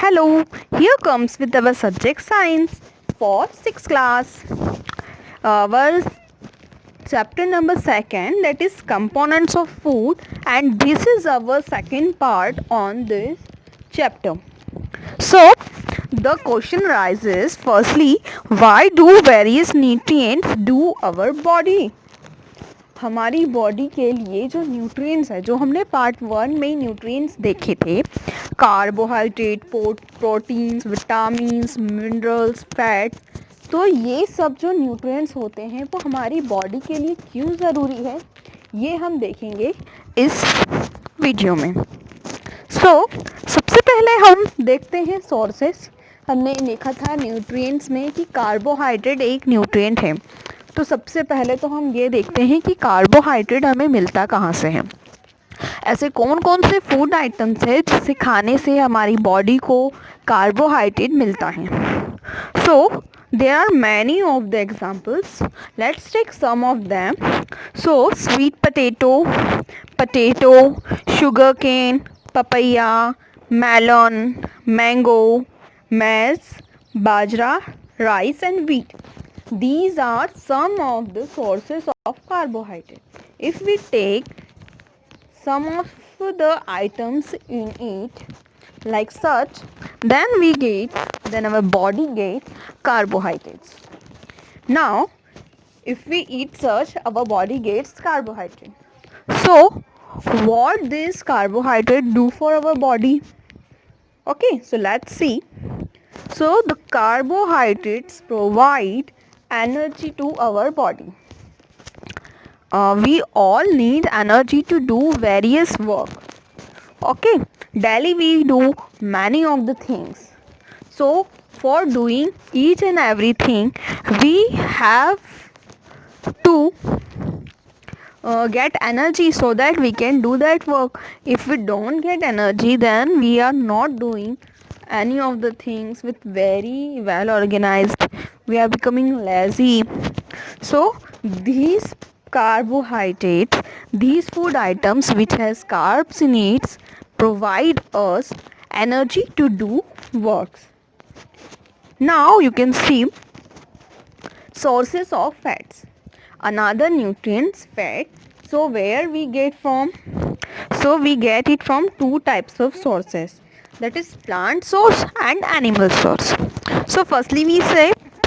Hello, here comes with our subject science for 6th class. Our chapter number 2nd, that is components of food, and this is our second part on this chapter. So the question arises, firstly, why do various nutrients do our body? हमारी body के लिए जो nutrients है, जो हमने part 1 में nutrients देखे थे, carbohydrate, proteins, vitamins, minerals, fats, तो ये सब जो न्यूट्रिएंट्स होते हैं वो हमारी बॉडी के लिए क्यों ज़रूरी है, ये हम देखेंगे इस वीडियो में. सबसे पहले हम देखते हैं सोर्सेस. हमने देखा था न्यूट्रिएंट्स में कि कार्बोहाइड्रेट एक न्यूट्रिएंट है. तो सबसे पहले तो हम ये देखते हैं कि कार्बोहाइड्रेट हमें मिलता कहाँ से है. ऐसे कौन कौन से फूड आइटम्स है जिसे खाने से हमारी बॉडी को कार्बोहाइड्रेट मिलता है. सो there are many of the examples. Let's take some of them. So sweet potato, sugarcane, papaya, melon, mango, maize, bajra, rice and wheat. These are some of the sources of carbohydrate. If we take some of the items in it like such, then our body gets carbohydrates. Now if we eat such, our body gets carbohydrate. So what this carbohydrate do for our body? Okay, so let's see. So the carbohydrates provide energy to our body. We all need energy to do various work. Okay, daily we do many of the things. So for doing each and everything, we have to get energy so that we can do that work. If we don't get energy, then we are not doing any of the things with very well organized. We are becoming lazy. So these carbohydrates, these food items which has carbs in it, provide us energy to do works. Now you can see sources of fats. Another nutrients, fat. So where we get from? So we get it from two types of sources, that is plant source and animal source. So firstly we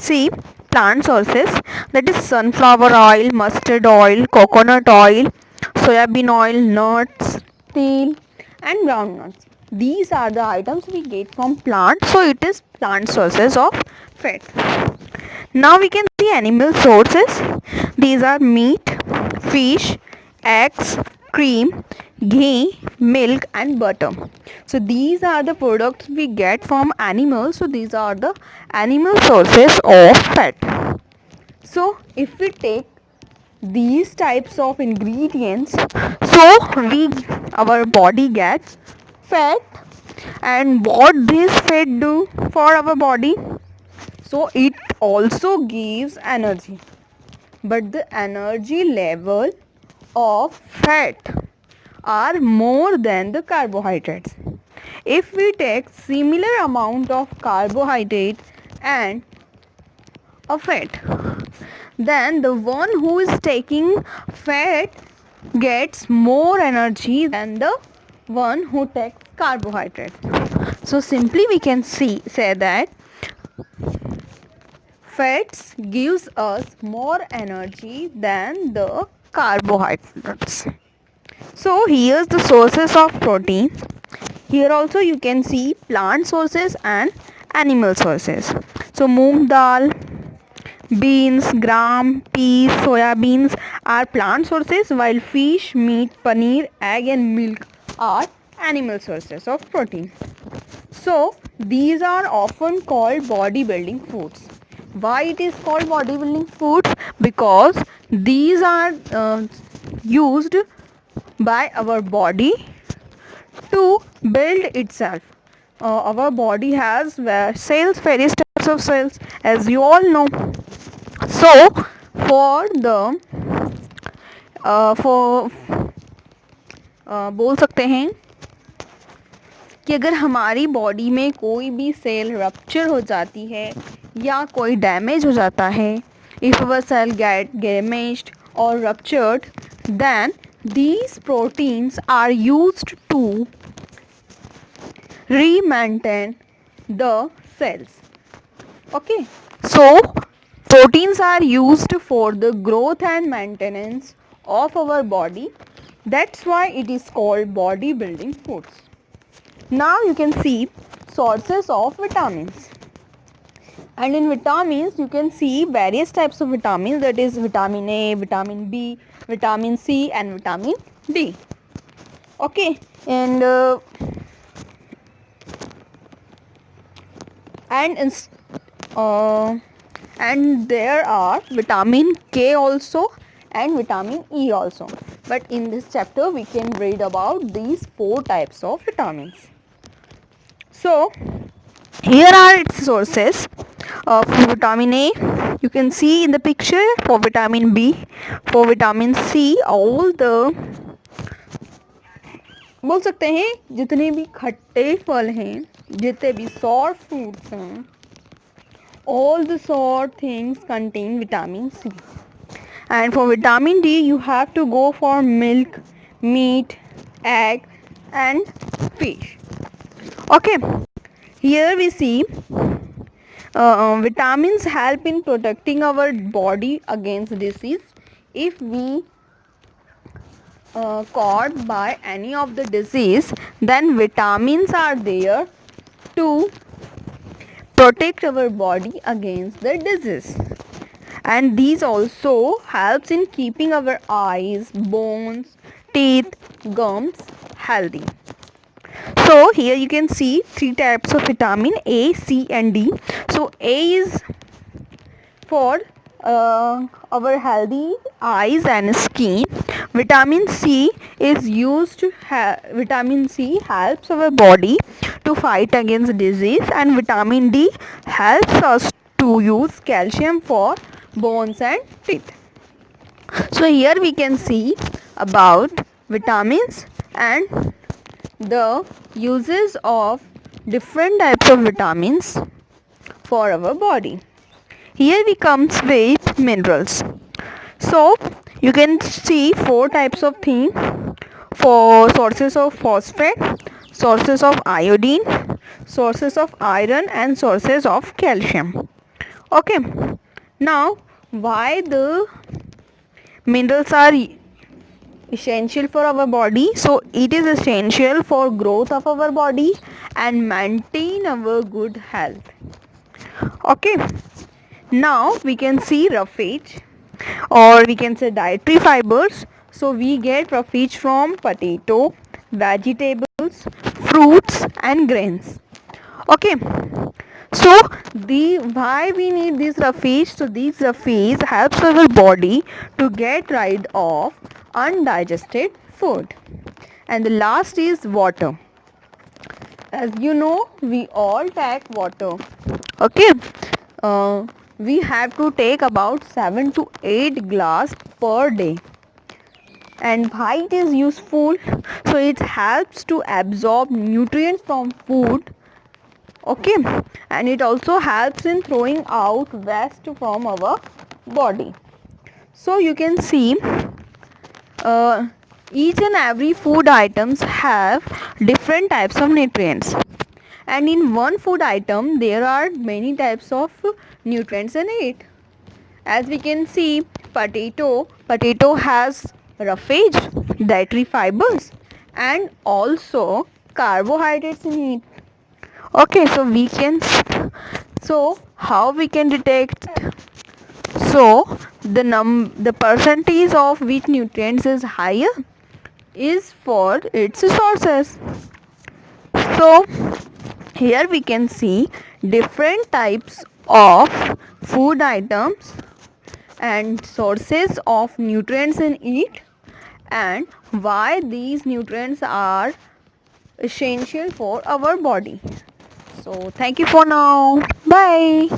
see plant sources, that is sunflower oil, mustard oil, coconut oil, soybean oil, nuts, teal and groundnuts. These are the items we get from plant, so it is plant sources of fat. Now we can see animal sources. These are meat, fish, eggs, cream, ghee, milk and butter. So these are the products we get from animals. So these are the animal sources of fat. So if we take these types of ingredients, so our body gets fat. And what this fat do for our body? So it also gives energy, but the energy level of fat are more than the carbohydrates. If we take similar amount of carbohydrate and a fat, then the one who is taking fat gets more energy than the one who takes carbohydrate. So simply we can say that fats gives us more energy than the carbohydrates. So here's the sources of protein. Here also you can see plant sources and animal sources. So moong dal, beans, gram, peas, soya beans are plant sources, while fish, meat, paneer, egg and milk are animal sources of protein. So these are often called bodybuilding foods. Why it is called bodybuilding foods? Because these are used by our body to build itself. Our body has cells, various types of cells, as you all know. So for the बोल सकते हैं कि अगर हमारी body में कोई भी cell rupture हो जाती है या कोई डैमेज हो जाता है, if our cell get damaged और ruptured, then these proteins are used to re-maintain the cells. Okay, so proteins are used for the growth and maintenance of our body. That's why it is called bodybuilding foods. Now you can see sources of vitamins. And in vitamins you can see various types of vitamins, that is vitamin A, vitamin B, vitamin C and vitamin D. Okay, and there are vitamin K also and vitamin E also, but in this chapter we can read about these 4 types of vitamins. So here are its sources. For vitamin A you can see in the picture, for vitamin B, for vitamin C, all the बोल सकते हैं जितने भी खट्टे फल हैं, जितने भी sour fruits हैं, all the sour things contain vitamin C. And for vitamin D you have to go for milk, meat, egg and fish. Okay, here we see vitamins help in protecting our body against disease. If we caught by any of the disease, then vitamins are there to protect our body against the disease. And these also helps in keeping our eyes, bones, teeth, gums healthy. So here you can see 3 types of vitamin A, C and D. So A is for our healthy eyes and skin. Vitamin C is used to vitamin C helps our body to fight against disease, and vitamin D helps us to use calcium for bones and teeth. So here we can see about vitamins and the uses of different types of vitamins for our body. Here we comes with minerals. So you can see 4 types of things: for sources of phosphate, sources of iodine, sources of iron and sources of calcium. Okay, now why the minerals are essential for our body? So it is essential for growth of our body and maintain our good health. Okay, now we can see roughage, or we can say dietary fibers. So we get roughage from potato, vegetables, fruits and grains. Okay, so the why we need this roughage? So these roughage helps our body to get rid of undigested food. And the last is water. As you know, we all take water. Okay, we have to take about 7 to 8 glass per day. And why it is useful? So it helps to absorb nutrients from food. Okay, and it also helps in throwing out waste from our body. So you can see each and every food items have different types of nutrients, and in one food item there are many types of nutrients in it. As we can see, potato has roughage, dietary fibers and also carbohydrates in it. Okay, so how we can detect? So the percentage of which nutrients is higher is for its sources. So here we can see different types of food items and sources of nutrients in it, and why these nutrients are essential for our body. So thank you for now. Bye.